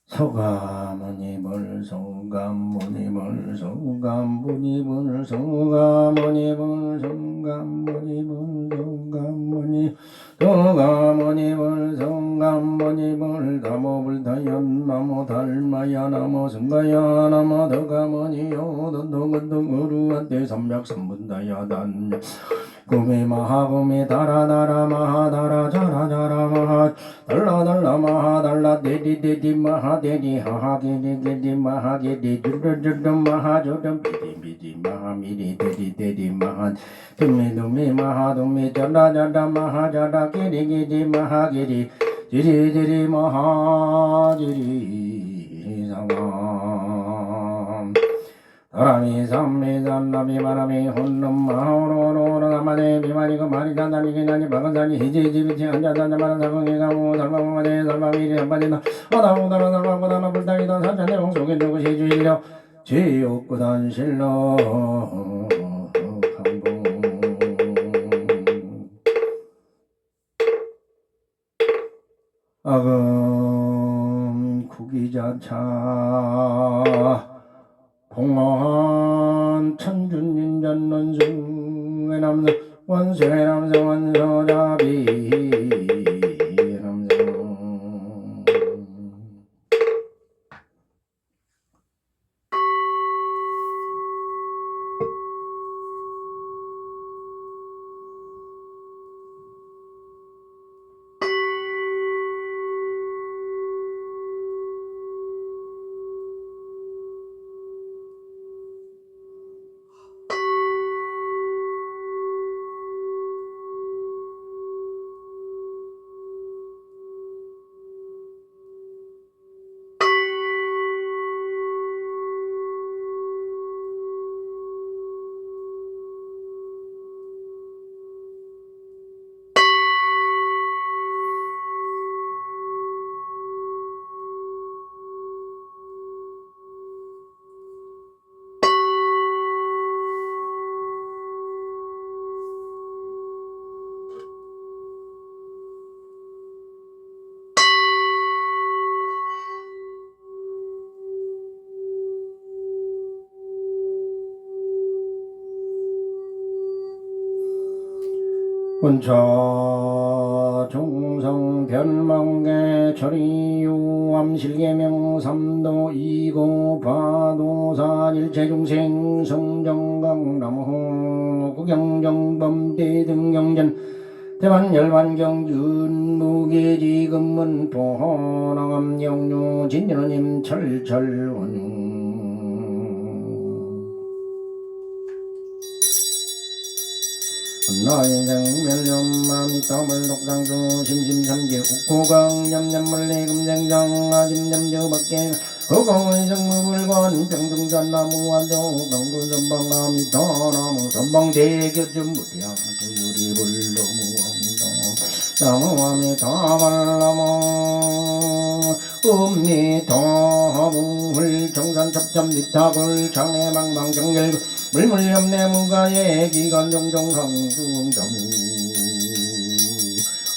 소가모니불 소가모니불 소가모니불 소가모니불 소가모니불 소가모니 소가모니불 소가모니불 나모불다연 나모 달마야 나모 승가야 나모 더가모니요 던동건동어루한테 삼백삼분다야 단냐 구미 마하구미 다라다라 마하다라 자라자라 마하 달라달라 마하달라 데디데디 마하데디 하하게디게디 마하게디 주르주르 마하주름 비디비디 마하미리 데디데디 마하 두미두미 마하두미 자라자라 마하자라 게디게디 마하게디 지리지리 마하지리 사마 다라미 삼미 잔나미 바라미 혼놈 마호로로로 나마네 비마리고 마리다 다니기 나니 바가다니 히지지비치 한자단자 마라 사공이 가모 살바모마네 살바미리 한바지나 아다우다라 살바보다나 불타기던 사자네 홍속에 누구시 주일려 지옥구단 실로 강동 아금 구기자차 공허한 천준인전론승의 남성 원수의 남성 원소자비 남성 군차 중성 변망계 철이유 암실계명 삼도 이고 바도산 일체중생 성정강 남호 구경정범 대등경전 대반열반경 윤무계지금문 보호랑암영유 진전원님 철철원유 나인생 멸련마미 더블 독상주 심심삼계 옥고강 냠냠물리 금생장 아짐냠저 밖에 허공의 성무불관 병등잔나무완조 강구전방감이 더나무 선방대교점 무량 수유리 불러무왕도 나무함이 다발나무 음니 더불 정산첩참 니타굴 장애망망 정결 물물염내 무가의 기간 종종 항중자무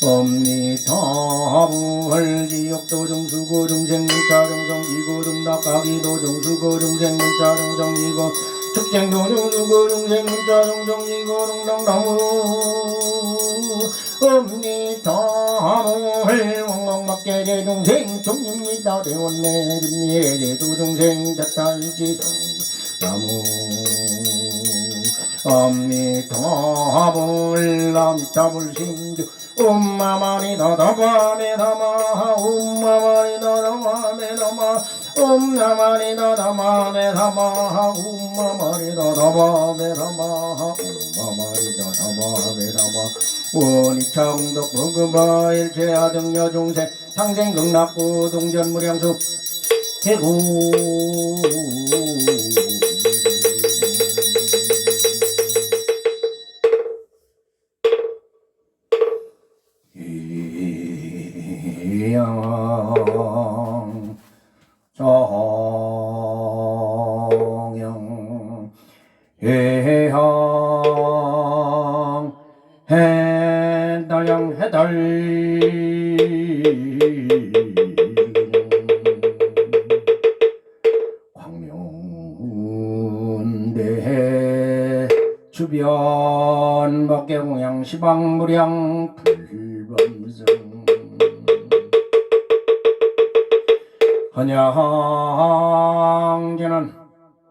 엄니타불 지옥도중수고 중생문자정성 이고 등락가기도 중수고 중생문자 정성 이고 축생도 중수고 중생문자 정성 이고 등락나무 엄니타불 왕왕맞게 대중생 종입니다 대원내 진미의 대도중생 자타일지성 나무 암미타불 암미타불 신주 엄마마리다 다마메다마 엄마마리다 다마메다마 엄마마리다 다마메다마 엄마마리다 다마메다마 엄마마리다 다마메다마 원이창덕 버그바 일체하등여 중생 탕생 극락구 동전무량수 개구 정영 해하 해달령 해달 광명대 주변 법계공양 시방무량 불범성 헌양제는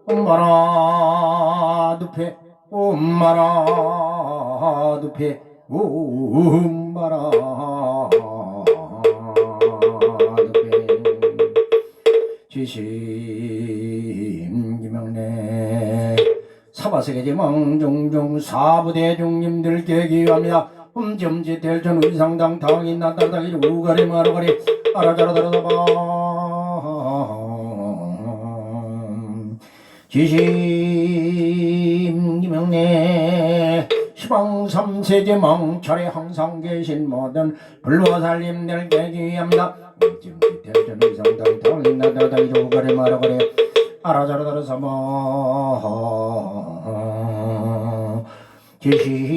엄마라 두페 엄마라 두페 엄마라 두페 지심기명래 사바세계지망 종종 사부대중님들께 기합니다. 흠점지 대전 의상당 당인 나다다기 우가리 마루가리 아라자라다라다바 지심기명래 시방 삼세제 망철에 항상 계신 모든 불화살님들께 기합니다. 흠점지 대전 의상당 당인 나다다기 우가리 마루가리 아라자라다라사마 지심기명래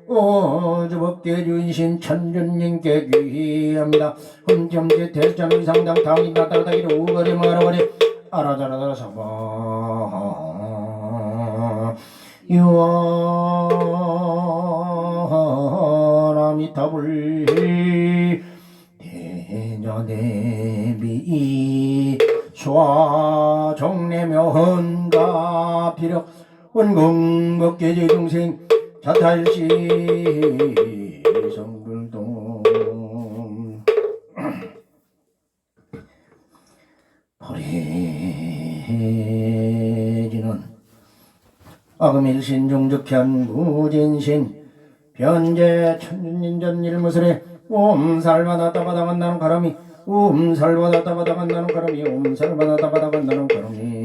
오주법계 준신 천준님께 귀합니다. 흠점지 대전의 상당 당인 나다다기로 우거리 마라거리 아라자라다라사마 유아나미타불 대녀대비 수화 종래묘헌가 비력 원공법계제 중생 자탈시 성불동 버리지는 아금일신 종적현 무진신 변제 천준인전 일무설에 옴살바다다바다 만나는 가람이 옴살바다다바다 만나는 가람이 옴살바다다바다 만나는 가람이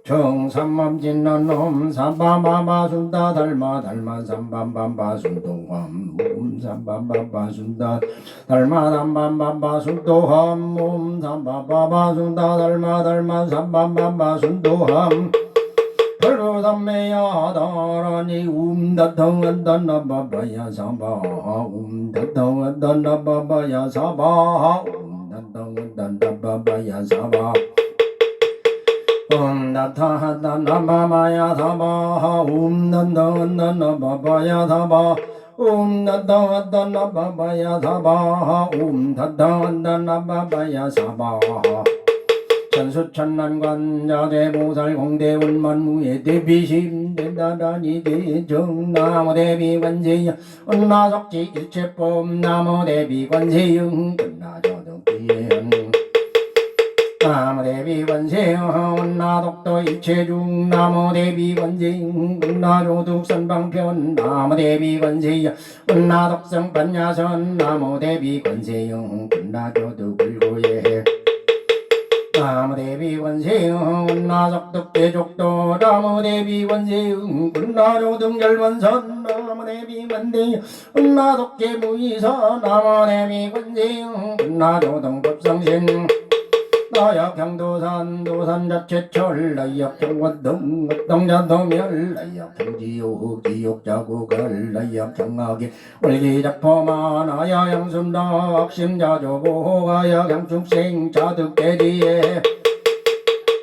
정삼맘진난 옴삼밤바바순다 달마 달마 삼밤밤바순도함 옴삼밤밤바순다 달마 삼밤밤바순도함 옴삼밤바바순다 달마 달마 삼밤밤바순도함 별로담매야다라니 um다덩한다나바바야 사바 um다덩한다나바바야 사바 um다덩한다나바바야 사바 um다덩한다나바바야 사바 um다덩한다나바바야 사바 um다덩한다나바바야 사바 um다덩한다나바바야 사바 천수천난관자대보살 공대원만무예 대비심대다다니 대정나무대비관세여 은나석지 일체법 나무대비관세영 끝나저덕기엔 나무대비관세여 은나독도 일체중 나무대비관세영 끝나조득선방편 나무대비관세여 은나독성 반야선 나무대비관세영 끝나조득불고예 나무대비관세음 나석득대족도 나무대비관세음 군나조등결원선 나무대비관대요 나독계무이서 나무대비관세음 군나조등법성신 나약향도산 도산자체철 나약향원동 동자도멸 나약향지옥 지옥자국을 나약향하게 월기작포마 나야양순덕 심자조보가약향축생 자득대지에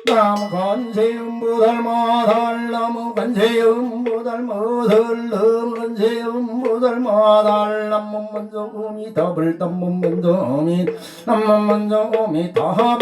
나무관세음보달마달 나무관세음보달마달 나무관세음보달마달 남문문성음이 더블 덤문문성이 남문문성음이 더블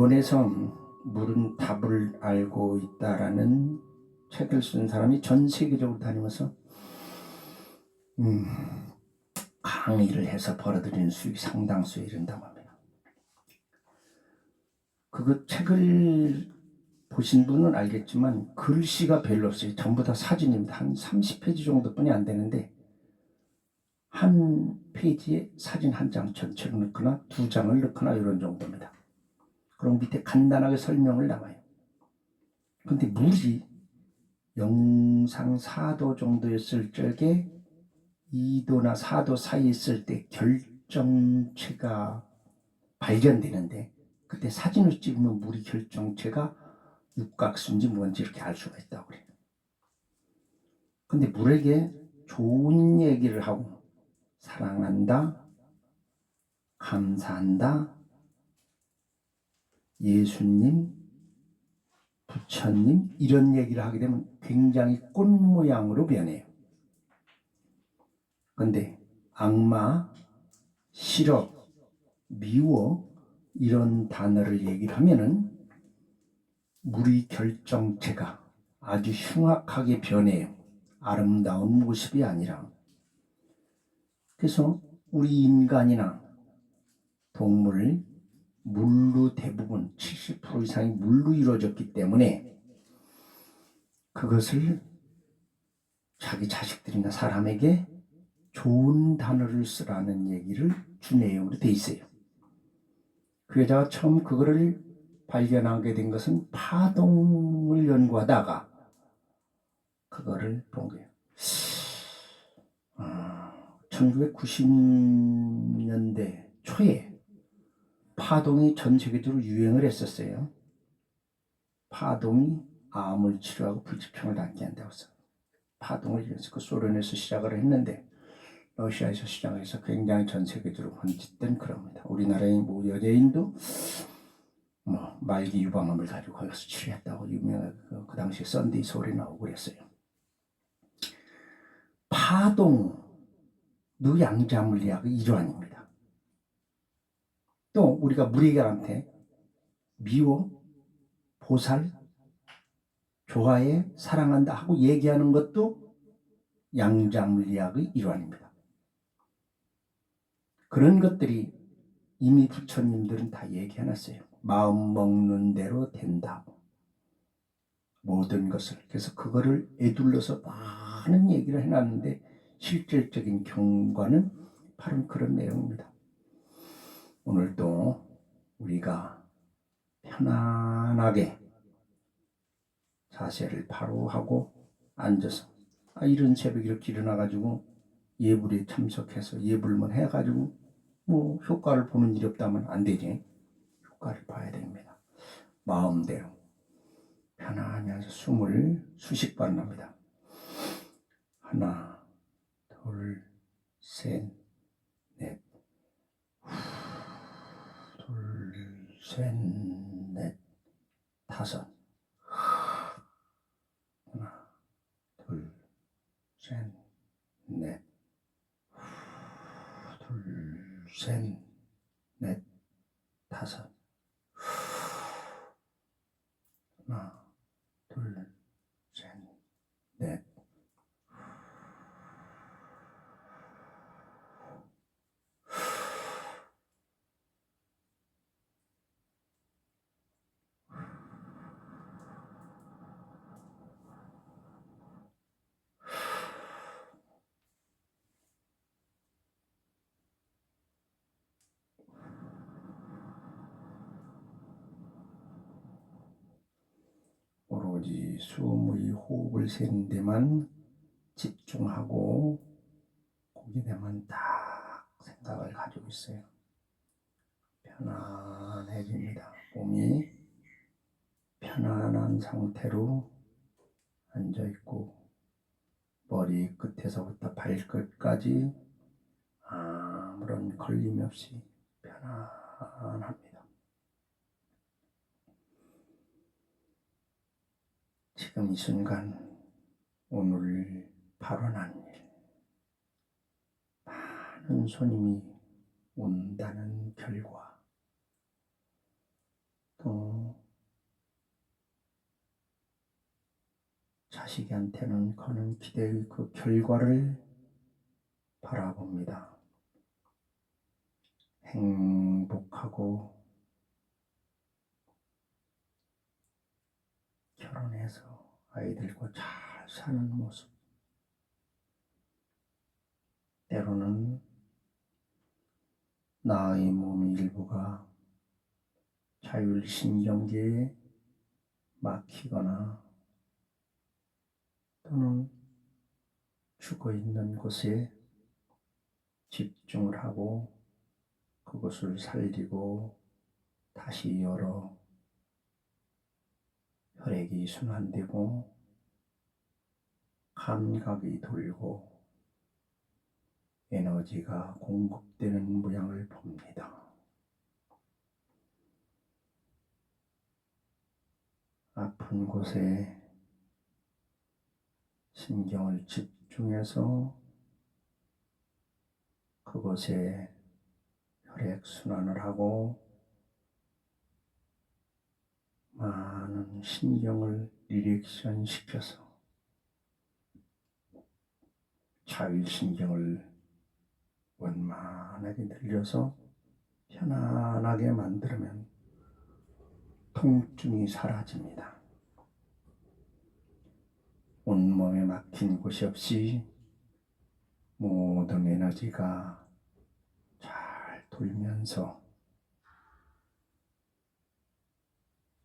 일본에서 물은 답을 알고 있다라는 책을 쓴 사람이 전 세계적으로 다니면서 강의를 해서 벌어들이는 수익이 상당수에 이른다고 합니다. 그 책을 보신 분은 알겠지만 글씨가 별로 없어요. 전부 다 사진입니다. 한 30페이지 정도뿐이 안 되는데 한 페이지에 사진 한 장 전체를 넣거나 두 장을 넣거나 이런 정도입니다. 그럼 밑에 간단하게 설명을 나와요. 근데 물이 영상 4도 정도였을 적에 2도나 4도 사이에 있을 때 결정체가 발견되는데 그때 사진을 찍으면 물이 결정체가 육각수인지 뭔지 이렇게 알 수가 있다고 그래요. 근데 물에게 좋은 얘기를 하고 사랑한다, 감사한다, 예수님, 부처님 이런 얘기를 하게 되면 굉장히 꽃 모양으로 변해요. 근데 악마, 싫어, 미워 이런 단어를 얘기를 하면은 물의 결정체가 아주 흉악하게 변해요. 아름다운 모습이 아니라. 그래서 우리 인간이나 동물 물로 대부분 70% 이상이 물로 이루어졌기 때문에 그것을 자기 자식들이나 사람에게 좋은 단어를 쓰라는 얘기를 주 내용으로 돼 있어요. 그 여자가 처음 그거를 발견하게 된 것은 파동을 연구하다가 그거를 본 거예요. 1990년대 초에 파동이 전 세계적으로 유행을 했었어요. 파동이 암을 치료하고 불치병을 낫게 한다고 해서 파동을 이용해서 그 소련에서 시작을 했는데 러시아에서 시작해서 굉장히 전 세계적으로 번졌던 그럽니다. 우리나라의 뭐 여대인도 뭐 말기 유방암을 가지고 거기 가서 치료했다고 유명한 그 당시에 썬데이 서울에 나오고 그랬어요. 파동도 양자물리학의 일환입니다. 또 우리가 무리결한테 미워, 보살, 좋아해, 사랑한다 하고 얘기하는 것도 양자물리학의 일환입니다. 그런 것들이 이미 부처님들은 다 얘기해놨어요. 마음 먹는 대로 된다고. 모든 것을. 그래서 그거를 에둘러서 많은 얘기를 해놨는데 실질적인 경과는 바로 그런 내용입니다. 오늘도 우리가 편안하게 자세를 바로 하고 앉아서 이런 새벽에 이렇게 일어나가지고 예불에 참석해서 예불만 해가지고 뭐 효과를 보는 일이 없다면 안 되지. 효과를 봐야 됩니다. 마음대로 편안히 앉아서 숨을 수십 번 납니다. 하나, 둘, 셋, 넷. 둘, 셋, 넷, 다섯. 하나, 둘, 셋, 넷. 둘, 셋, 넷, 다섯. 하나, 둘, 셋, 넷. 오로지 숨의 호흡을 세는 데만 집중하고 거기에만 딱 생각을 가지고 있어요. 편안해집니다. 몸이 편안한 상태로 앉아있고 머리 끝에서부터 발끝까지 아무런 걸림이 없이 편안합니다. 지금 이 순간 오늘 발언한 일, 많은 손님이 온다는 결과, 또 자식한테는 거는 기대의 그 결과를 바라봅니다. 행복하고 결혼해서 아이들과 잘 사는 모습, 때로는 나의 몸 일부가 자율신경계에 막히거나 또는 죽어있는 곳에 집중을 하고 그것을 살리고 다시 열어 혈액이 순환되고 감각이 돌고 에너지가 공급되는 모양을 봅니다. 아픈 곳에 신경을 집중해서 그곳에 혈액 순환을 하고 많은 신경을 리렉션 시켜서 자율신경을 원만하게 늘려서 편안하게 만들면 통증이 사라집니다. 온몸에 막힌 곳이 없이 모든 에너지가 잘 돌면서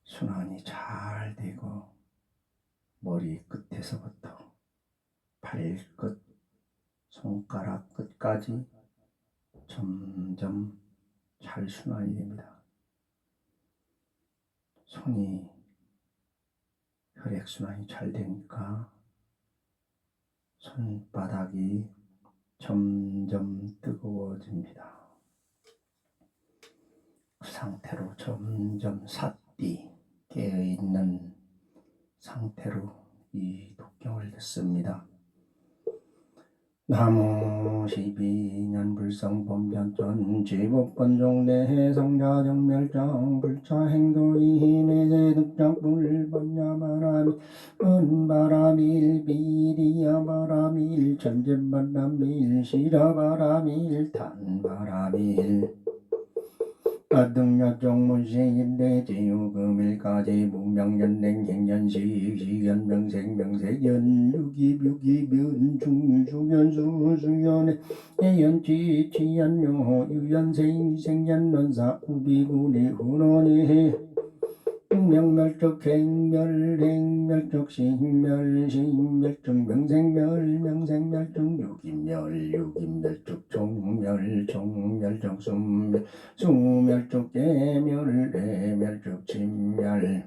순환이 잘 되고 머리 끝에서부터 발끝, 손가락 끝까지 점점 잘 순환이 됩니다. 손이 혈액순환이 잘 되니까 손바닥이 점점 뜨거워집니다. 그 상태로 점점 사띠 깨어있는 상태로 이 독경을 듣습니다. 나무 12년 불성범전전 지법번종내 성자정멸장 불차행도이 내세득장 불번야바라밀 은바라밀 비리야바라밀 천재바라밀 시라바라밀 탄바라밀 아등야정문시인대 지우금일까지 문명연냉 행년시 시연명색명색연 유기묘기변 중수연수 수연의 해연지 치연묘 유연생 생연론사 우비구리 훈원이 명멸적 행멸 식멸 명생멸 유기멸적 종멸적 수멸적 계멸적 진멸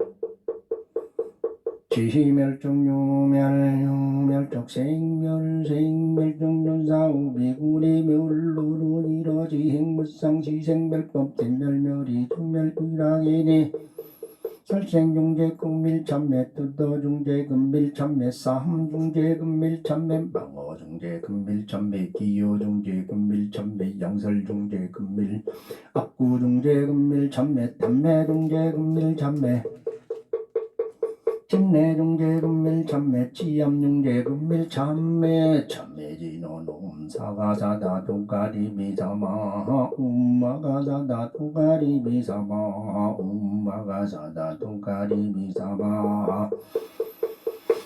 지멸적 유멸적 생멸적 논사우비구리멸로로 이러지 행무상시생멸법 진멸멸이 종멸의랑이니 설생중재 금밀참매 뜯어중재 금밀참매 싸움중재 금밀참매 방어중재 금밀참매 기여중재 금밀참매 양설중재 금밀 압구중재 금밀참매 탐매중재 금밀참매 진내중재 금밀참매 치암중재 금밀참매 참매진노놈 사가사다 도가리비사마 um마가사다 도가리비사마 um마가사다 도가리비사마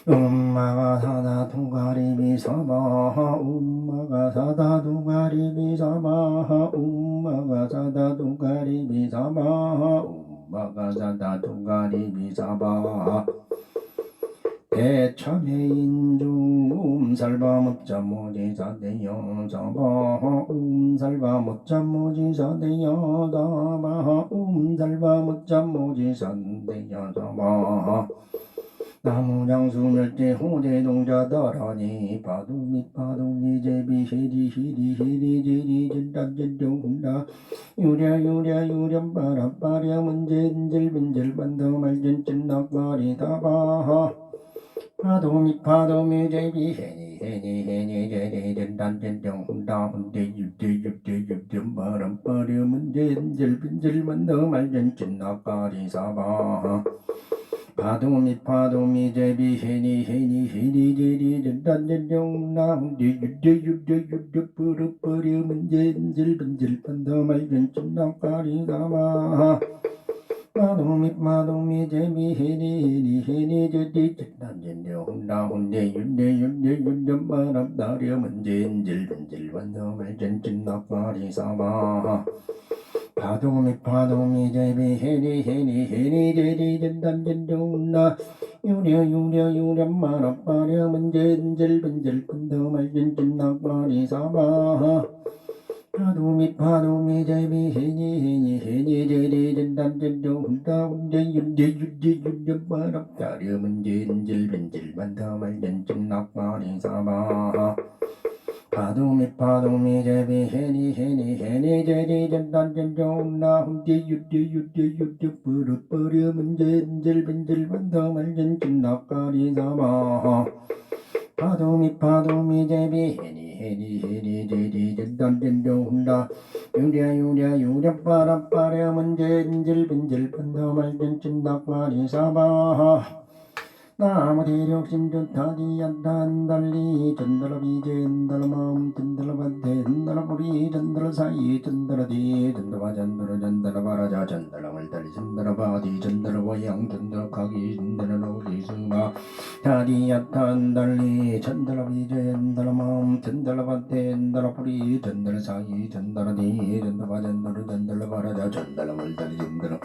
um마가사다 도가리비사마 um마가사다 도가리비사마 um마가사다 도가리비사마 um마가사다 도가리비사마 대참해인중 살바못자모지사대여자바 살바못자모지사대여자바 살바못자모지사대여자바 나무장수멸제 호대동자다라니 바두미 제비시리시리시리지리 진단진종훈다 유랴 문제인질빈질 반더말진진낙과리다바 파도미 제비 해니 제리 진단진종 훈다 훈대 유대 바람바려 문제인질빈질 반더말진진낙과리사바 파도미 제비 해니 제리 진단진종 나훈대 유대 버릇버려 문제인질빈질 반더말진진낙과리사바 마도미 제비 해니 제리 진단진종 나훈대 유대 바람바려 문제인질빈질 반더말진진낙과리사바 파도미 제비 해니 제리 진단진종 나 유려 마라빠려 문제인질빈질 반더말진진낙과리사바 파도미 제비 해니 제리 진단진종 훈대 유대 바람바려 문제인질빈질 반더말진진낙과리사바 파도미 제비 해니 제리 진단진종 나훈대 유대 버릇버려 문제인질빈질 반더말진진낙과리사바 파도미 제비 해니 제리 진단진종 나 유랴 바람바려 문제인질빈질 반더말진진낙과리사바 나무 대력 신전타디 안단 달리 전달라 비제 전달라 마음 전달라 반대 전달라 뿌리 전달라 사이 전달라 뒤 전달라 전달라 전달라 바라자 전달라 말달리 전달라 바디 전달라 와양 전달라 가기 전달라 노기 승마 타디 안단 달리 전달라 비제 전달라 마음 전달라 반대 전달라 뿌리 전달라 사이 전달라 뒤 전달라 전달라 전달라 바라자 전달라 말달리 전달라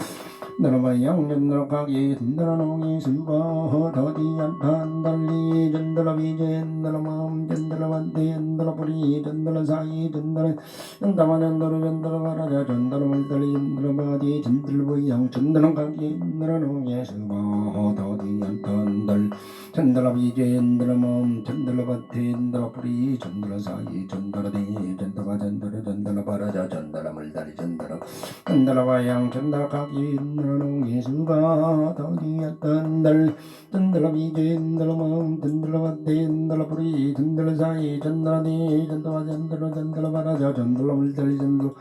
너라바양 전달라 가기 전달라 노기 승마 더디안 단달리 전달라 비제 전달라 마음 전달라 반대 전달라 뿌리 전달라 사이 전달라 전달마 전달라 전달라 바라자 전달라 말달리 전달라 바디 전달라 보양 전달라 가기 전달라 노예 수바 더디안 단달 전달라 비제 전달라 마음 전달라 반대 전달라 뿌리 전달라 사이 전달라 대 전달라 전달라 전달라 바라자 전달라 말달리 전달라 전달라 바양 전달라 가기 전달라 노예 수바 더디안 단달 전달라 비제 전달라 마음 전달라 반대 전달라 뿌리 전달라 사이 전달라 대 전달라 전달라 전달라 바라자 전달라 물달리 전달라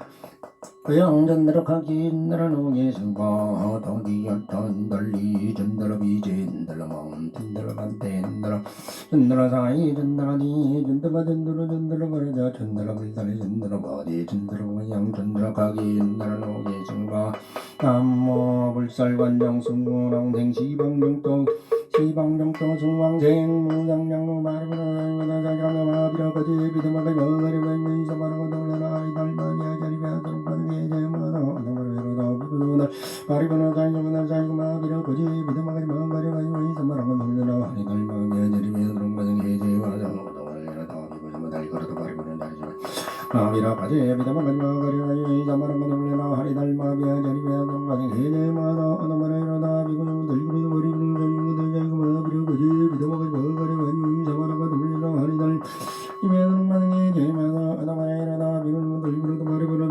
고양 전달라 가기 전달라 노예 수바 더디안 단달리 전달라 비제 전달라 마음 전달라 반대 전달라 전달라 사이 전달라 대 전달라 전달라 전달라 바라자 전달라 물달리 전달라 바디 전달라 고양 전달라 가기 전달라 노예 수바 남모 불살관정 승무랑생 시방정동 시방정동 승왕생 무장량로 마르고나 자기랑가 마비라거지 비드마가 여가리만 이사마라고 놀라라 이달마니아 자리가 동반에 제마다 어나마르다 비구나 마리고나 자이고나 자이고 마비라거지 비드마가 마가리만 이사마라고 놀라라 이달마니아 자리가 동반에 제마다 어나마르다 비구나 달거라도 마리고나 자이고 마비라 가지 비드마가 마가리만 이사마라고 놀라라 하리달마비아 자리가 동반에 제마다 어나마르다 비구나 달거라도 마리고나 자이고 마비라거지 비드마가 마가리만 이사마라고 놀라라 하리달 이메는 만에 제마다 어나마르다 비구나 달거라도 마리고나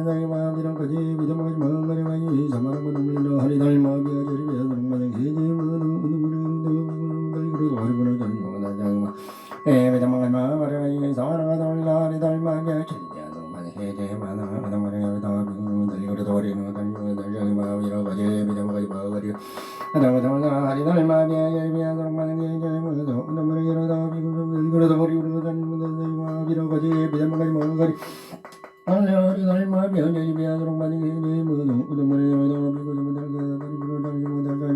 자이고 마비라거지 비드마가 마가리만 이사마라고 놀라라 하리달마비아 자리가 동반에 제마다 어나마르다 달거라도 마리고나 자이고 에베다마가 마가리만 이사마라고 놀라라 하리달마비아 자리가 동반에 제마다 어나마르다 비구나 달거라도 마리고나 자이고 마비라거지 비드마가 마가리 하다마다 하리달마비아 자리가 동반에 제마다 어나마르다 비구나 달거라도 마리고나 자이고 마비라거지 비드마가 마가리 하리달마비아 자리가 동반에 제마다 어나마르다 비구나 달거라도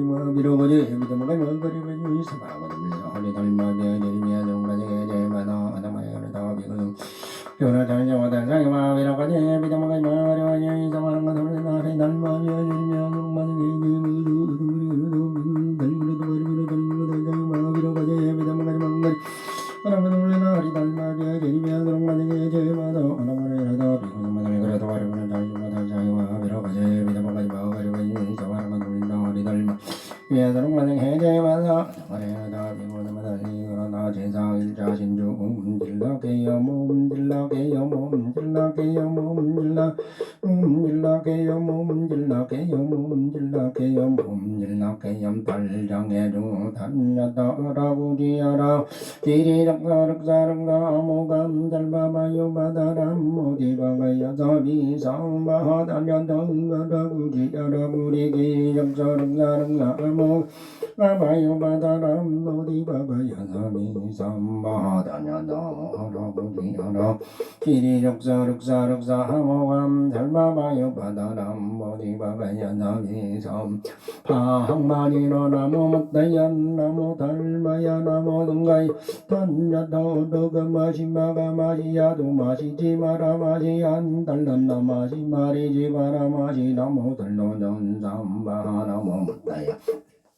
마리고나 비로거지 비드마가 마가리 이사마라고 놀라라 하리달마비아 자리가 동반에 제마다 어나마르다 비구나 요나 자이고마다 자이고 비로거지 비드마가 마가리 이사마라고 놀라라 하리달마비아 자리가 동반에 달장해주 단야다라구디야라 지리락가락사랑가 모감 달바바요 바다람 모디바가야 사비상바 단야다라구디야라 부리기 역사랑가랑가모 바바요 바다람 모디바가야 사비상바 단야다라구디야라 지리락사락사락사 모감 달바바요 바다람 모디바가야 사비상 파항만이나 나무 못다얀 나무 달마야 나무 등가이 단야다오더가 마시마가 마시야도 마시지 마라 마시 안 달란나 마시 마리지 마라 마시 나무 달로전 삼바 나무 못다야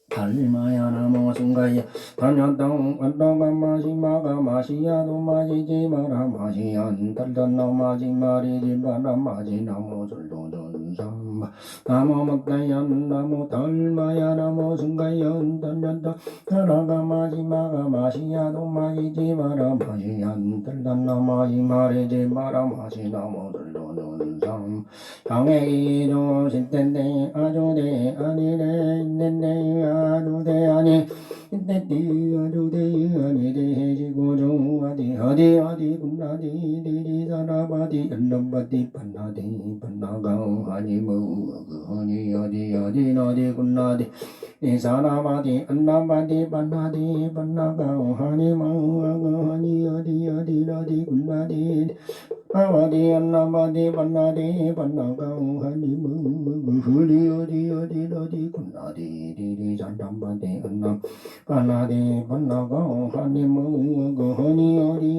달마야 나무 승가야 단야다오 안다가 마시마가 마시야도 마시지 마라 마시 안 달란나 마시 마리지 마라 마시 나무 달로전 삼바 나무 못다얀 나무 달마야 나무 승가연 단연다 하나가 마지마가 마시야도 마시지 마라 마시 안 달란나 마시 마리지 마라 마시 나무 달로는 삼 당해이도 신텐데 아주대 아니네 있는데 아주대 아니 있는데 아주대 아니대 해지고 좀 어디 어디 군나디 디디 사나바디 연남바디 반나디 반나강 하니 뭐그 어디 군나디 이 사나바디 연남바디 반나디 반나강 하니 뭐그 어디 군나디 아와디 안나바디 반나디 반나강 하니 어디 군나디 디디 잔담바디 안남 반나디 반나강 하니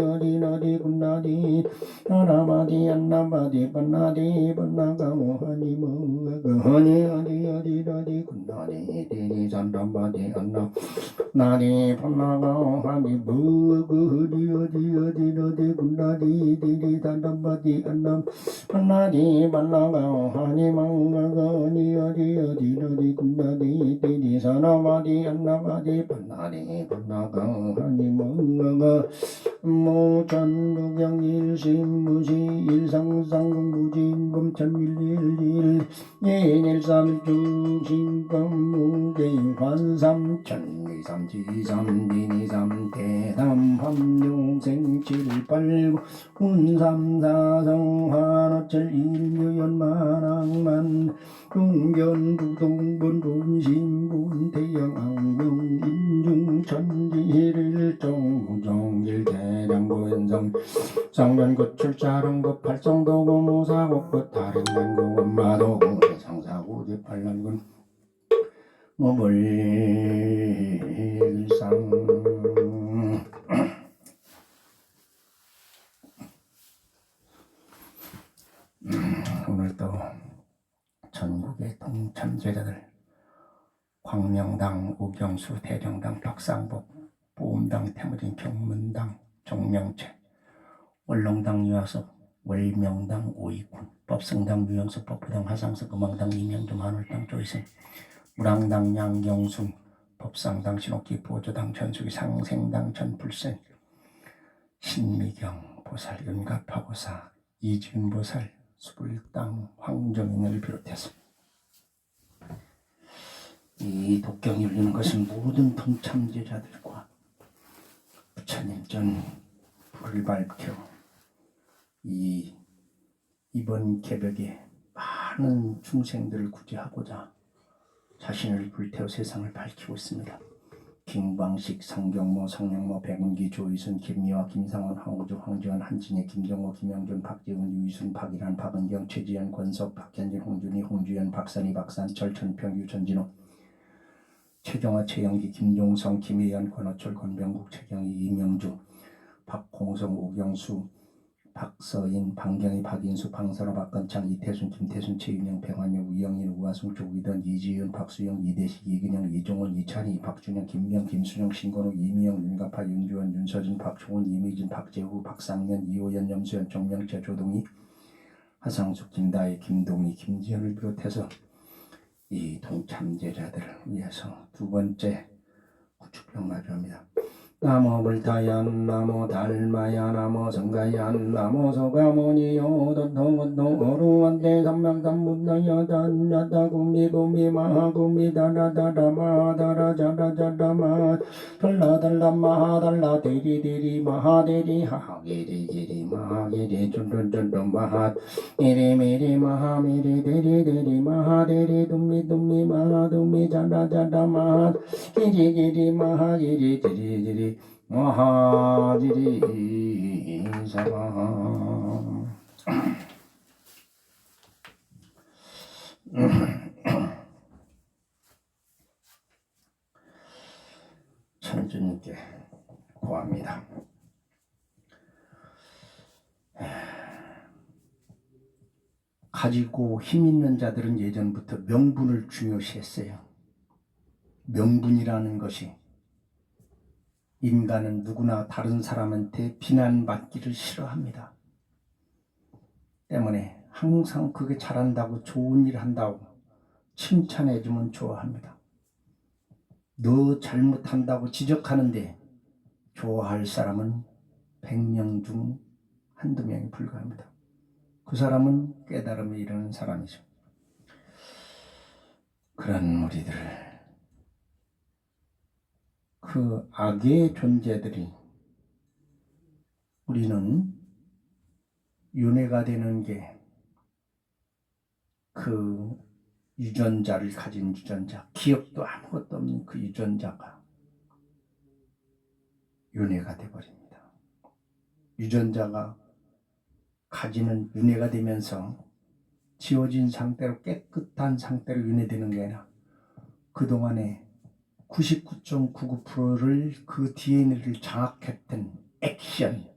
어디 군나디 아나바디 안나바디 반나디 반나강 하니 어디 군나디 디디 잔담바디 안남 나디 반나강 하니 어디 군나디 디디 단담바디 안남 반나디 반나강 하니 어디 군나디 디디 사나바디 안나바디 반나디 반나강 하니 모천두경일심무시 일상상무진검천일일일 예일삼중신검무대인 관삼천이삼지삼디니삼 대담함용생칠팔구 운삼사성 화노철 일묘연만왕만 중견부동본본심본 태양악명인중천지일정무정일 대량보현성 상변고출자릉고 팔성도고 모사곡고 다른난고 엄마도고 대상사고 대팔난군 모벌상 오늘도 전국의 동참제자들 광명당, 우경수, 대령당, 덕상복, 보험당, 태무진, 경문당, 정명채, 월렁당, 유아섭, 월명당, 오이군, 법성당, 유영수, 법부당, 하상석, 금왕당, 이명주, 만월당, 조이승, 무랑당, 양경순, 법상당, 신옥기, 보조당, 전수기, 상생당, 전불생, 신미경, 보살, 윤가파보사, 이지은보살, 수불당, 황정인을 비롯해서 이 독경이 울리는 것은 모든 동참제자들과 부처님 전 불을 밝혀 이번 개벽에 많은 중생들을 구제하고자 자신을 불태워 세상을 밝히고 있습니다. 김광식, 상경모, 성령모, 백운기, 조이순, 김미화, 김상원, 황우주, 황지원, 한진희, 김정호, 김영준, 박지훈, 유이순, 박일환, 박은경, 최지현, 권석, 박현진, 홍준희, 홍주연, 박선희, 박산철, 천평, 유천진호, 최경화, 최영기, 김종성, 김혜연, 권호철, 권병국, 최경희, 이명주, 박홍성, 오경수, 박서인, 방경희, 박인수, 방선호, 박건창, 이태순, 김태순, 최윤영, 백완영, 우영인, 우하승, 조기던, 이지윤, 박수영, 이대식, 이근영, 이종원, 이찬희, 박준영, 김명, 김순영, 신건우, 이미영, 윤가파, 윤주원, 윤서진, 박종훈, 이미진, 박재후, 박상년, 이호연, 염수연, 정명채, 조동희, 하상숙, 김다희, 김동희, 김지현을 비롯해서 이 동참제자들을 위해서 두 번째 구축병 마주합니다. 나모 불타얀 나모 달마야 나모 성가얀 나모 소가모니요 도토건도 어루한데 삼명삼분다야 단야다 구미구미 마하구미 다라다라 마하다라 자라자라마 달라달라 마하달라 대리대리 마하대리 하하게리게리 마하게리 쫀쫀쫀쫀 마하 미리미리 마하미리 대리대리 마하대리 둠미둠미 마하둠미 자라자라 마하 기리기리 마하기리 지리지리 마하지리 사바 천주님께 고합니다. 가지고 힘 있는 자들은 예전부터 명분을 중요시했어요. 명분이라는 것이 인간은 누구나 다른 사람한테 비난받기를 싫어합니다. 때문에 항상 그게 잘한다고 좋은 일 한다고 칭찬해주면 좋아합니다. 너 잘못한다고 지적하는데 좋아할 사람은 100명 중 한두 명이 불과합니다. 그 사람은 깨달음에 이르는 사람이죠. 그런 우리들, 그 악의 존재들이 우리는 윤회가 되는 게 그 유전자를 가진 유전자, 기억도 아무것도 없는 그 유전자가 윤회가 되어버립니다. 유전자가 가지는 윤회가 되면서 지워진 상태로 깨끗한 상태로 윤회되는 게 아니라 그동안에 99.99%를 그 DNA를 장악했던 액션,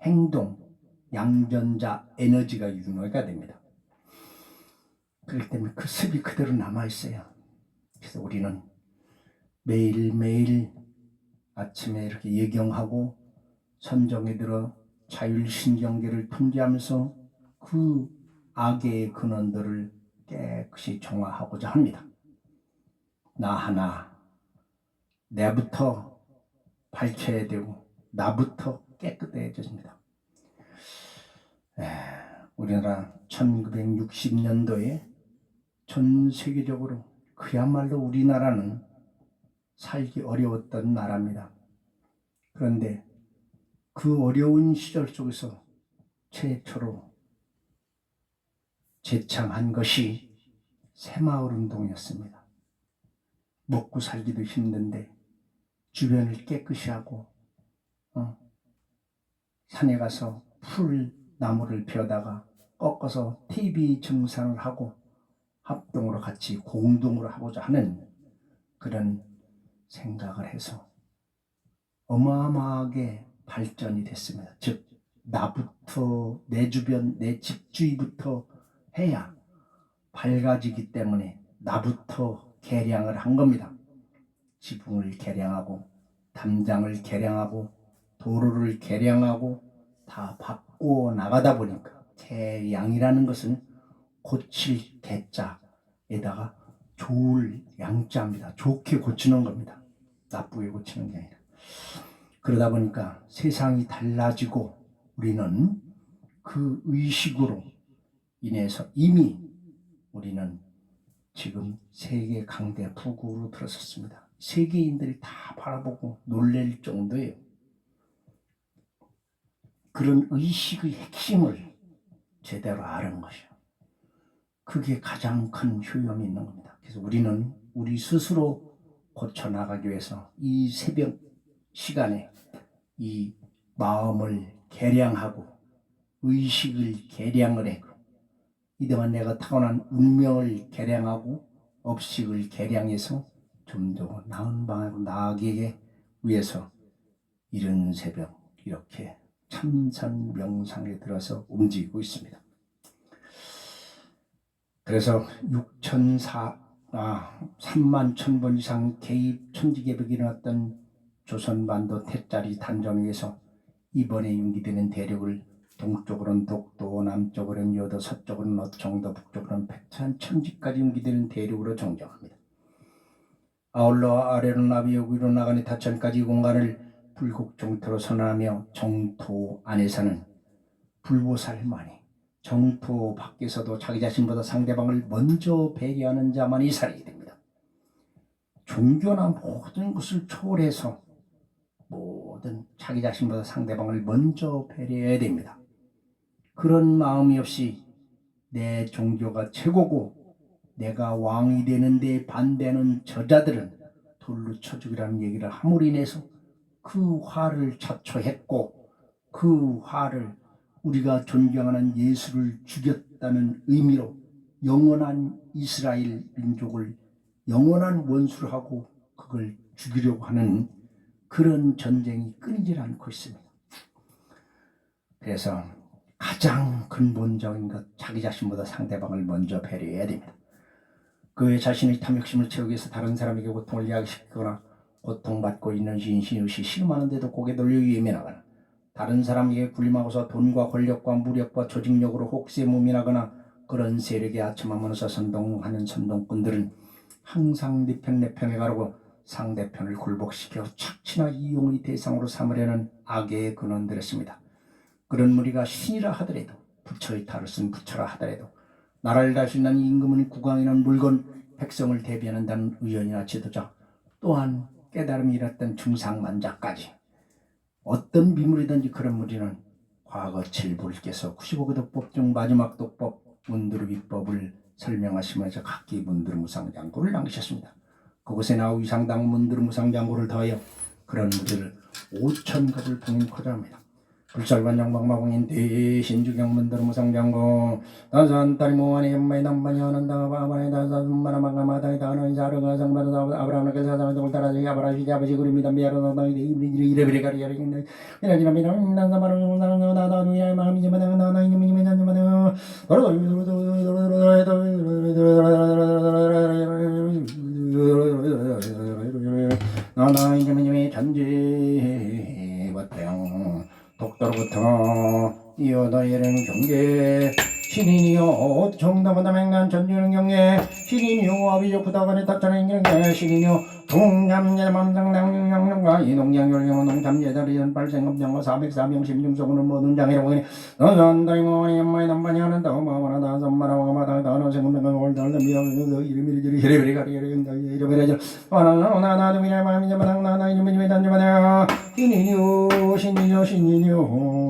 행동, 양전자, 에너지가 윤회가 됩니다. 그렇기 때문에 그 습이 그대로 남아있어요. 그래서 우리는 매일매일 아침에 이렇게 예경하고 선정에 들어 자율신경계를 통제하면서 그 악의 근원들을 깨끗이 정화하고자 합니다. 나 하나, 내부터 밝혀야 되고 나부터 깨끗해집니다. 우리나라 1960년도에 전 세계적으로 그야말로 우리나라는 살기 어려웠던 나라입니다. 그런데 그 어려운 시절 속에서 최초로 제창한 것이 새마을운동이었습니다. 먹고 살기도 힘든데 주변을 깨끗이 하고 산에 가서 풀나무를 베어다가 꺾어서 TV 증산을 하고 합동으로 같이 공동으로 하고자 하는 그런 생각을 해서 어마어마하게 발전이 됐습니다. 즉 나부터 내 주변 내 집주위부터 해야 밝아지기 때문에 나부터 개량을 한 겁니다. 지붕을 개량하고 담장을 개량하고 도로를 개량하고 다 바꿔 나가다 보니까 개량이라는 것은 고칠 개자에다가 좋을 양자입니다. 좋게 고치는 겁니다. 나쁘게 고치는 게 아니라. 그러다 보니까 세상이 달라지고 우리는 그 의식으로 인해서 이미 우리는 지금 세계 강대 부국으로 들어섰습니다. 세계인들이 다 바라보고 놀랄 정도예요. 그런 의식의 핵심을 제대로 아는 것이요. 그게 가장 큰 효용이 있는 겁니다. 그래서 우리는 우리 스스로 고쳐나가기 위해서 이 새벽 시간에 이 마음을 개량하고 의식을 개량을 하고 이동안 내가 타고난 운명을 개량하고 업식을 개량해서 좀 더 나은 방향으로 나아가기 위해서 이른 새벽 이렇게 참선 명상에 들어서 움직이고 있습니다. 그래서 3만 1000번 이상 개입 천지개벽이 일어났던 조선반도 태짜리 단전 위에서 이번에 융기되는 대륙을 동쪽으로는 독도, 남쪽으로는 여도, 서쪽으로는 어청도, 북쪽으로는 백천, 천지까지 융기되는 대륙으로 정정합니다. 아울러 아래로 나비역 위로 나가는 다천까지 공간을 불국정토로 선언하며 정토 안에서는 불보살만이 정토 밖에서도 자기 자신보다 상대방을 먼저 배려하는 자만이 살이 됩니다. 종교나 모든 것을 초월해서 모든 자기 자신보다 상대방을 먼저 배려해야 됩니다. 그런 마음이 없이 내 종교가 최고고 내가 왕이 되는데 반대하는 저자들은 돌로 쳐 죽이라는 얘기를 함으로 인해서 그 화를 자초했고 그 화를 우리가 존경하는 예수를 죽였다는 의미로 영원한 이스라엘 민족을 영원한 원수로 하고 그걸 죽이려고 하는 그런 전쟁이 끊이질 않고 있습니다. 그래서 가장 근본적인 것 자기 자신보다 상대방을 먼저 배려해야 됩니다. 그의 자신의 탐욕심을 채우기 위해서 다른 사람에게 고통을 야기시키거나 고통받고 있는 신신의식 싫어하는데도 고개 돌려 예민하거나 다른 사람에게 굴림하고서 돈과 권력과 무력과 조직력으로 혹세무민하거나 그런 세력에 아첨하면서 선동하는 선동꾼들은 항상 네 편에 가르고 상대편을 굴복시켜 착취나 이용의 대상으로 삼으려는 악의 근원들이었습니다. 그런 무리가 신이라 하더라도 부처의 탈을 쓴 부처라 하더라도 나라를 다스리는 임금은 국왕이라는 물건 백성을 대변한다는 의원이나 지도자 또한 깨달음이 일었던 중상만자까지 어떤 비물이든지 그런 무리는 과거 칠불께서 95도 중 마지막 도법 문두르비법을 설명하시면서 각기 문두르무상장구를 남기셨습니다. 그곳에 나오 위상당 문두르무상장구를 더하여 그런 무리를 5,000급을 봉인코자 합니다. 불살반 영방마공인 대신주경 문두르무상장구 다산 딸이 모안이 연마이 남반이 하는다 바바이 다산 마라마가마다이 다노이 자르가 상바르다 아브라함에게 사상을 따라지 아브라시 아버지 그림이다 미아로다 이레베레 가리아리 이라지라 미라민난 사바로 나다도 이라 마음이 마당 나나이 님이 난마당 나나이 님이 잔지 왔대요 독도로부터 이어다 이른 경계 신인이여 정답하다 맹난 전주는 경계 신인이여 아비적 부다간에 탑차는 경계 신인이여 동남제 맘상당영영과 이동양열경은 농참제다리는 발생검정과 404명 심중성으로 모든 장애라고 하니 너전다이모니 엄마의 남반이 하는다 어마어마하다 선마라와마다 다노생금명을 올달다 미역을 이름이리지리 히레베리가리가리가 이래베리지 나나나도 미래 마음이 자마당 나나 이름이 단지마다 신인이요 신인이요 신인이요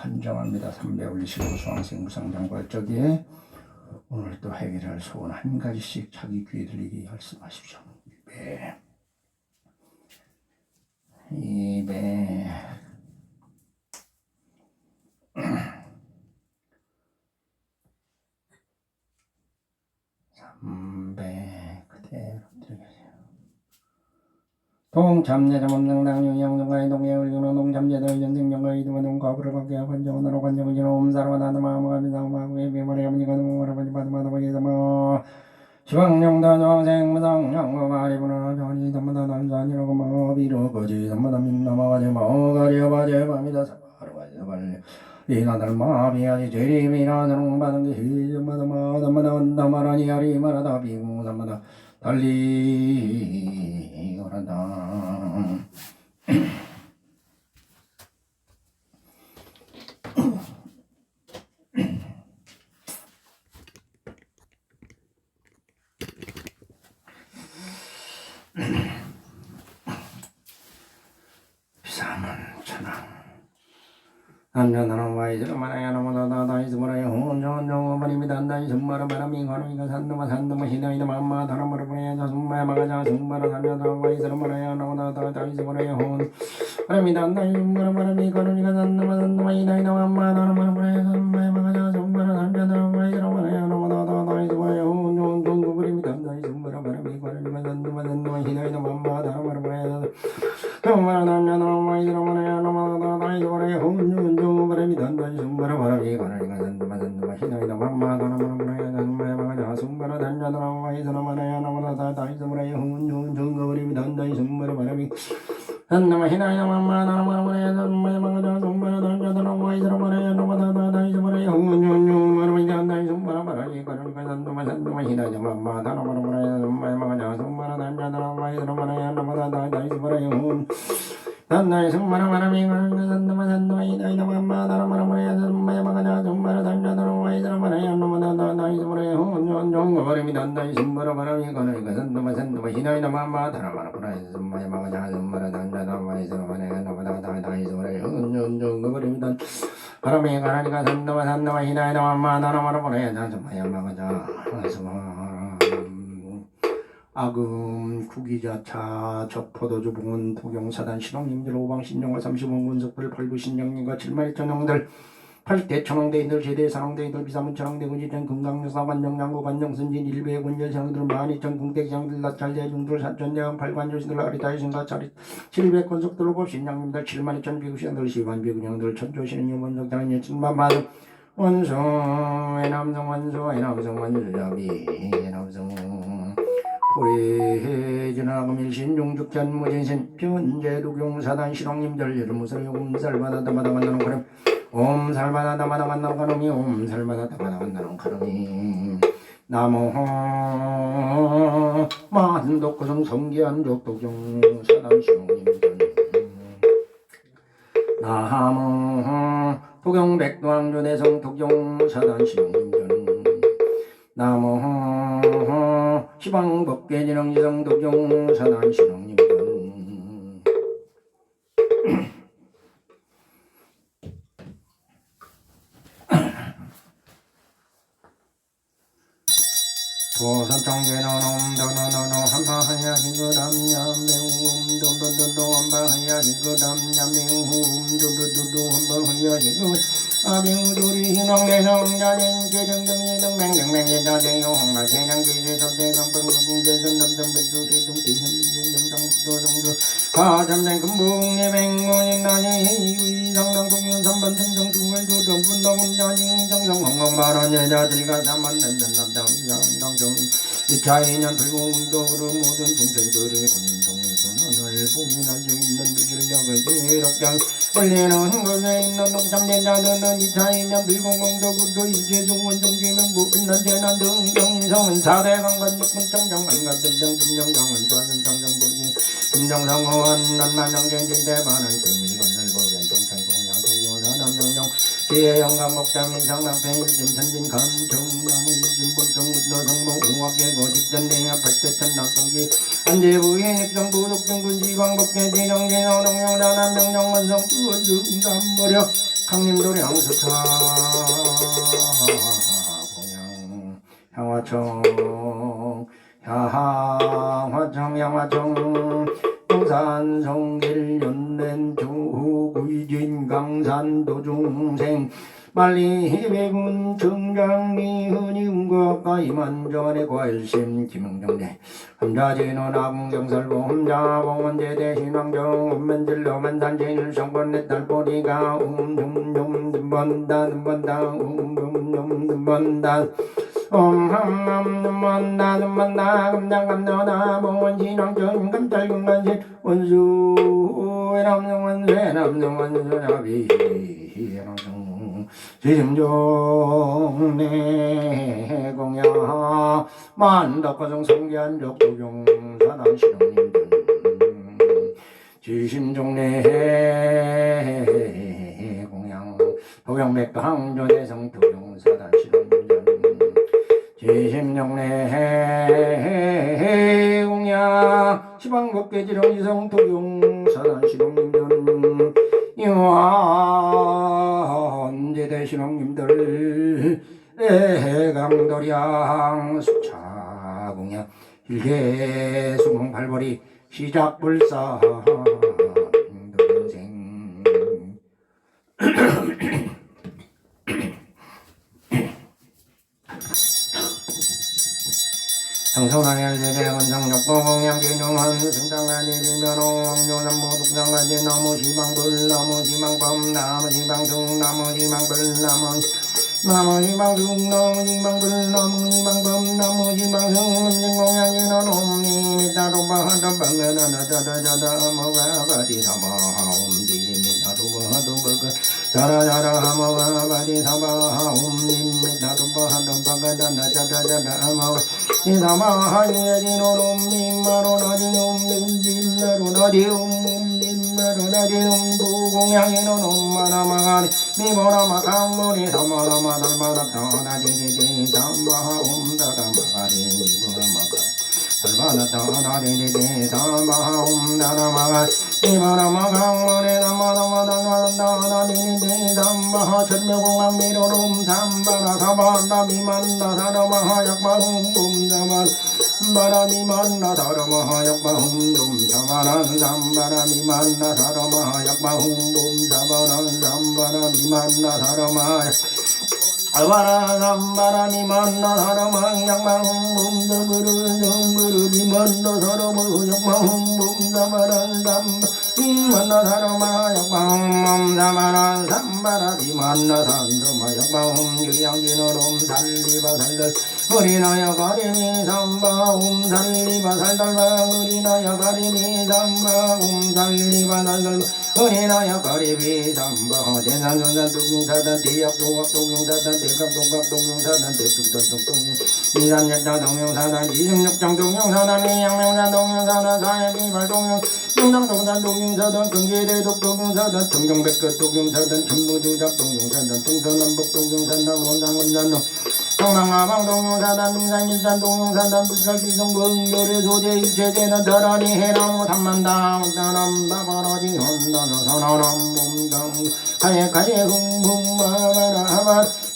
환정합니다. 3올리시고 수강생 무상장과 저기에 오늘 또 해결할 소원 한 가지씩 자기 귀에 들리게 말씀하십시오. 입에 삼배 그대로 들으세요. 동참제자범정당 유영동가의 동해울리는 동참제자 연생정가 이동은 동가부를 받게 관정원으로 관정을 지는 옴사로 나는 마음을 마음의 비말에 아버지가 너무를 받으마다마다마다 뭐 시방령단 정생 무상령거 마리부나 전이 담마다 남산이라고 마비로 거지 담마다 민나마가지 마가리어바지 밤이다 사바로가지 발리 이나들 마비아지 제리미나는 받은 게 희점마다 마다마다 온다마라니 아리마라다 비공담마다 달리 오란다 비사문 천왕 남녀나는 와이즈로 말하야 너무나다 다이즈 뭐라야 혼전정어머님이다 다이즈 마라 바람이 가노이가 산도마 산도마 히나이다 맘마 다라마라 보내야 자숨마야 마가자 숨마라 산녀다 와이즈로 말하야 너무나다 다이즈 뭐라야 혼 바람이다 다이즈 마라 바람이 가노이가 산도마 산도마 히나이다 맘마 다라마라 보내야 자숨마야 마가자 숨마라 산녀다 와이즈로 말하야 너무나다 다이즈 뭐라야 혼전정어 버림이다 다이즈 마라 바람이 가노이가 산도마 산도마 히나이다 맘마 다라마라 보내야 정말 남녀노 와이즈로 말하야 너무나다 다이즈 뭐라야 혼전 바람이 단단히 숨바라 바람이 가라니가 단두마 단두마 희나이다 맘마 다나마나 무라야 단마야 마가자 숨바라 단자다라 와이서나 마나야 나마다 다이서 무라야 흥은 정거버림이 단단히 숨바라 바람이 단두마 희나이다 맘마 다나마나 무라야 단마야 마가자 숨바라 단자다라 와이서나 마나야 나마다 다이서 무라야 흥은 바람이 단단히 숨바라 바람이 가라니가 단두마 단두마 희나이다 맘마 다나마나 무라야 단마야 마가자 숨바라 단자다라 와이서나 마나야 나마다 다이서 무라야 흥은 단나이 숨마라 바람이 가라니가 단두마 단두마 희나이다 맘마 다나마나 무라야 단마야 마가자 숨바라 단자다라 와이서나 마나야 나마다 다이서 무라야 흥은 정거버림이 단단히 숨바라 바람이 가라니가 단두마 단두마 희나이다 맘마 다나마나 무라야 숨마야 마가자 숨바라 단자다라 와이서나 마나야 나마다 다이서 무라야 흥은 정거버림이 단 바람이 가라니가 단두마 단두마 희나이다 맘마 다나마나 무라야 숨마야 마가자 아금 구기자차 적포도주 봉은 도경사단 신홍님들 오방신령과 35원 군석들 팔구신령님과 7만 2천 형들 8대 천왕대인들 제대 산왕대인들 비사문 천왕대 군지전 금강여사 관정양구 관정선진 일베 군전상들 12,000 궁대장들 나찰대중들 사천대왕 팔관조신들 아리다이신가 차리 700권석들 법신양님들 7만 2천 비구신들 시관 비구령들 천조신은 원석장인 여친만만 원성의 남성 원소의 남성 원수자비 남성 고리해지나금 일신중죽전 무진신 변제도경사단 실홍님들 여름무설 옴살바다다 마다만나는 가름 옴살바다다 마다만나는 가름이 옴살바다다 마다만나는 가름이 나무 만독구성 성기한 족도경사단 실홍님들 나무 도경백도왕조대성 도경사단 실홍님들 나무 시방법계진흥지성 도경사단 신흥님들 지렁개노놈 도노노노 한바하야 징그람냠 맹음 도도도도 한바하야 징그람냠 맹음 도도도도 한바하야 징그 아병우도리 희망내성자된 계정등이등 맹맹맹예자대요 홍마세장계제섭제성병구궁제선 남정변두기둥지현중명당북도성주 가잠된 금붕예맹문인나니 이상당동윤선반등정중을조정분동운자징 정성홍홍만원 여자들과 삼만난난 남당이상당정 이차이년 불공운동으로 모든 중생들의 운동의 손을 보기 날져 있는 미실력을 지덕장 원래는 것에 있는 농참제자들은 이차이년 불공공덕으로 일제중원정지명부 은난재난 등정인성은 사대강간 육군정정한 같은 등금정정은 좌선정정부기 김정성호원 난만정쟁진대반은 금일건설 보된 동창공양 소요사남정정 기해영감 목장 인상남편 일심선진 감정나무 일심본청 운노성모 우악계고 직전내야 팔대천낙동기 안재부인 입성부독정군 지광복계 지정진어동영단한명령원성 주원중담머려 강림도리 항수차 공양 향화청 향화청 동산 성길 연낸 조구이진 강산 도중생 빨리 해배군 정장리 흔이운과 가이만정안의 과일심 김영정대 함자진은 아궁경설보 함자봉원제 대신왕정 엄면질러 만산제일 성권의 딸보리가 음dumdumdum번다 음번다 엄함함dum번다 금장감너다 봉원신왕정 감찰군간신 원수 남정원수나비 지심종내 공야 만덕과정 성기한적 도경사단 신앙님들 지심종내 공양 도경백과 항조대성 도경사단 신앙님들 지심종내 공양 시방법계지렁이성 도경사단 신앙님들 현제대 신앙님들 애강도량 수차공양 일개 수공팔벌이 시작불사 인생 성성하열제대 원성역공공양진용한 승당가지리면홍 왕조남모독당가지 나무시방불 나무시방범 나무시방중 나무시방불 나무시방중 나무시방불 나무시방범 나무시방중 음진공양진원옴니 미타도바하담방가나나자다자다 모가바디사바하옴디 미타도바하도버그 자라자라하모가바디사바하옴니 미타도바하담방가나나자다자다 모가 이사마하이에지노놈님마로나디놈님마로나디옴님마로나디옴 도공양이노놈마나마가니 미보라마강모리 사마라마달마다타나디디디 담바하옴다다마가리 미보라마가 달바다타나디디디 담바하옴다다마가리 미보라마강모리 사마라마달마다타나디디디 담바하 천묘공항미로롬 삼바라사바나 미만나사라마하약마홈 바람이 만나 사람아 약바흥돔 사바란 삼바람이 만나 사람아 약바흥돔 사바란 삼바람이 만나 사람아 아바라 삼바람이 만나 사람아 약바흥돔 정그르 만나 사람아 약바흥돔 사바란 삼바람이 만나 사람아 약바흥돔 사바란 삼바람이 만나 사람아 약바흥 유양진어롬 살리바 살들 어리나야 가리미 삼바 살리바 살달바 어리나야 가리미 삼바 살리바 살달바 어리나야 가리미 삼바 대산전산 독용사단 대약동각 독용사단 대각동각 독용사단 대tuk동동 미산역자 동용사단 이승역장 동용사단 미양명산 동용사단 사회비발 동용 용당동산 동용사단 경계대독 동용사단 청정백끝 동용사단 전무주작 동용사단 동서남북 동용사단 원당원산동 성남아방 동용사단 등산일산 동용사단 불살기성공 열애소재 일체제는 더러니 해나무 탐만당 따람다바라지 혼다노 선언함 몸당 가예가예 흥풍마마라하바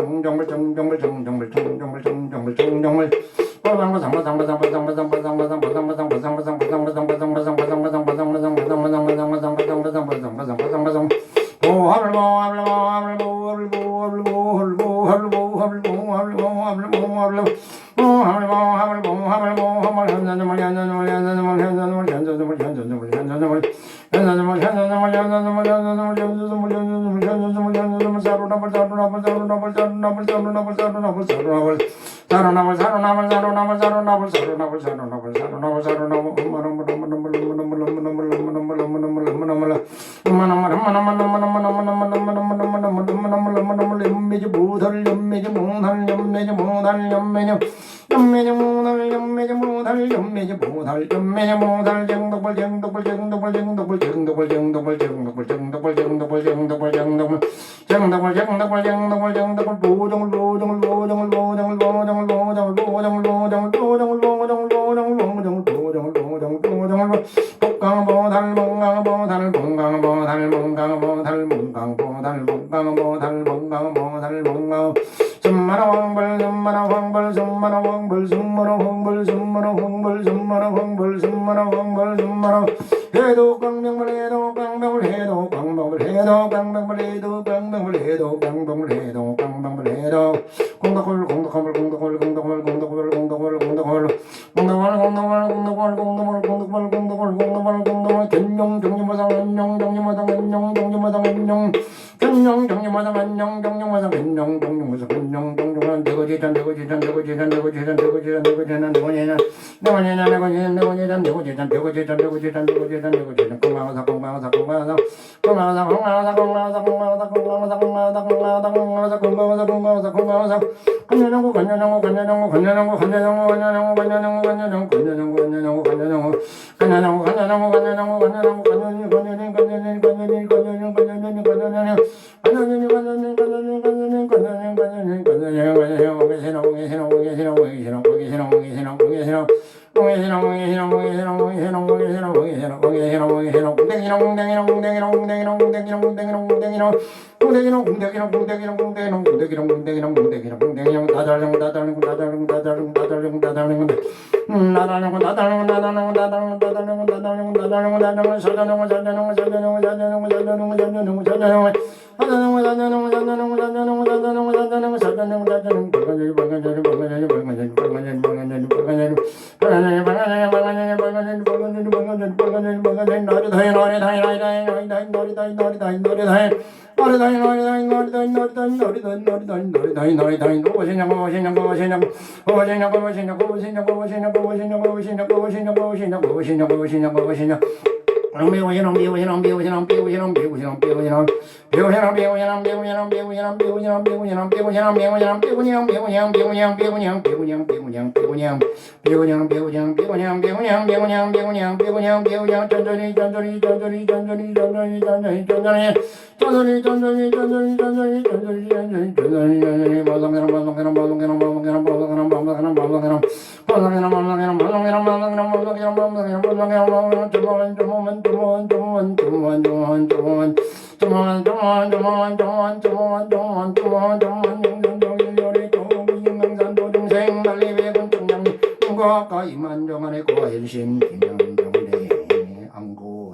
정정물 정정물 정정물 정정물 정정물 정정물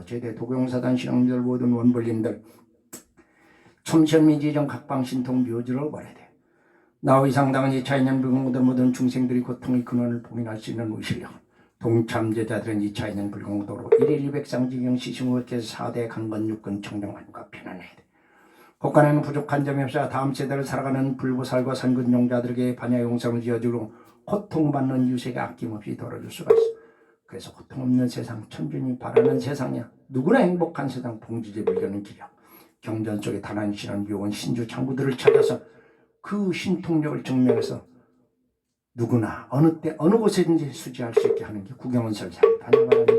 제대 도경사단 신앙들 모든 원불림들 첨천미지정 각방신통 묘지를 벌해야 돼. 나의 상당한 이차 있는 불공들 모든 중생들이 고통의 근원을 봉인할 수 있는 의실력 동참제자들은 이차 있는 불공도로 1일 200상지경 시승의께서 4대 강건 육근 청정환과 편안해야 돼. 국가는 부족한 점이 없어 다음 세대를 살아가는 불보살과 선근용자들에게 반야 용성을 지어주고 고통받는 유세가 아낌없이 덜어줄 수가 있어. 그래서 고통 없는 세상, 천준이 바라는 세상이야. 누구나 행복한 세상, 봉지제 불교는 기력. 경전 속에 단한 신은 요원 신주 창구들을 찾아서 그 신통력을 증명해서 누구나 어느 때 어느 곳에든지 수지할 수 있게 하는 게 구경원 설사 반야바라는 자.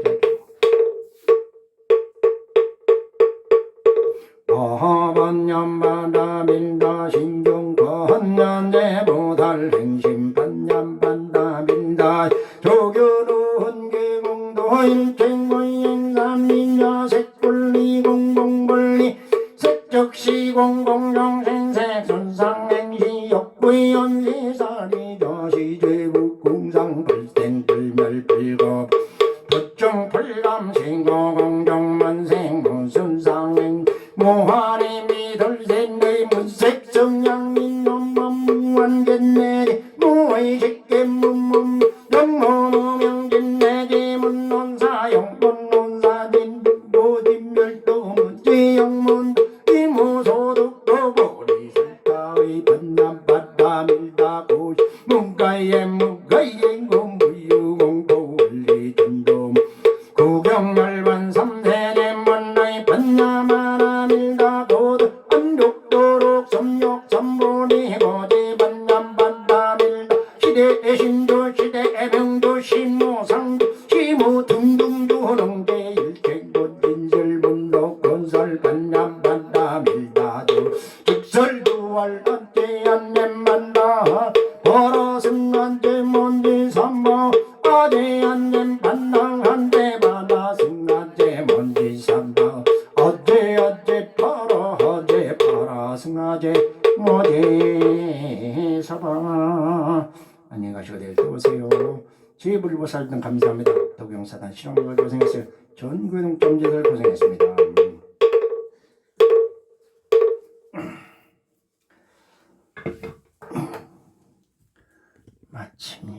반냠반다밀다 신경건년제보달 행심반냠반다밀다 조교는 계공도 일행무행삼인자 색불리 공공불리 색적시공공정생색 손상행시 역부연시사리 저시죄북공상 불생불멸불거 부정불감신고공정만생 무순상행 모하리 미들센의 문색성양민놈무한견내리 무의식계문문 영모노명진내지 문논사영문논사진 무진멸도 문지영문 이무소득도 보리술타의 반남바다밀다 고시 문가에 문가행공 무유공도 원리전도 구경열반 삼세대 문의 반야마라밀다 도드 안욕도록 섬욕 삼보니 고지 반냠반다밀다 시대의 신도 시대의 병도 신모상도 시무 등등주능대 일체곧 인설문도 건설 반냠반다밀다도 직설두알 안제안냄반다 벌어승한테 먼지 삼모 아제안냄 반당한테 바다 승한테 먼지 삼바 어제 팔아 승하제 모제 사바. 안녕히 가시고 내일 또 오세요. 제불보살등 감사합니다. 도경사단 실험을 고생했어요. 전교동점제들 고생했습니다. 마침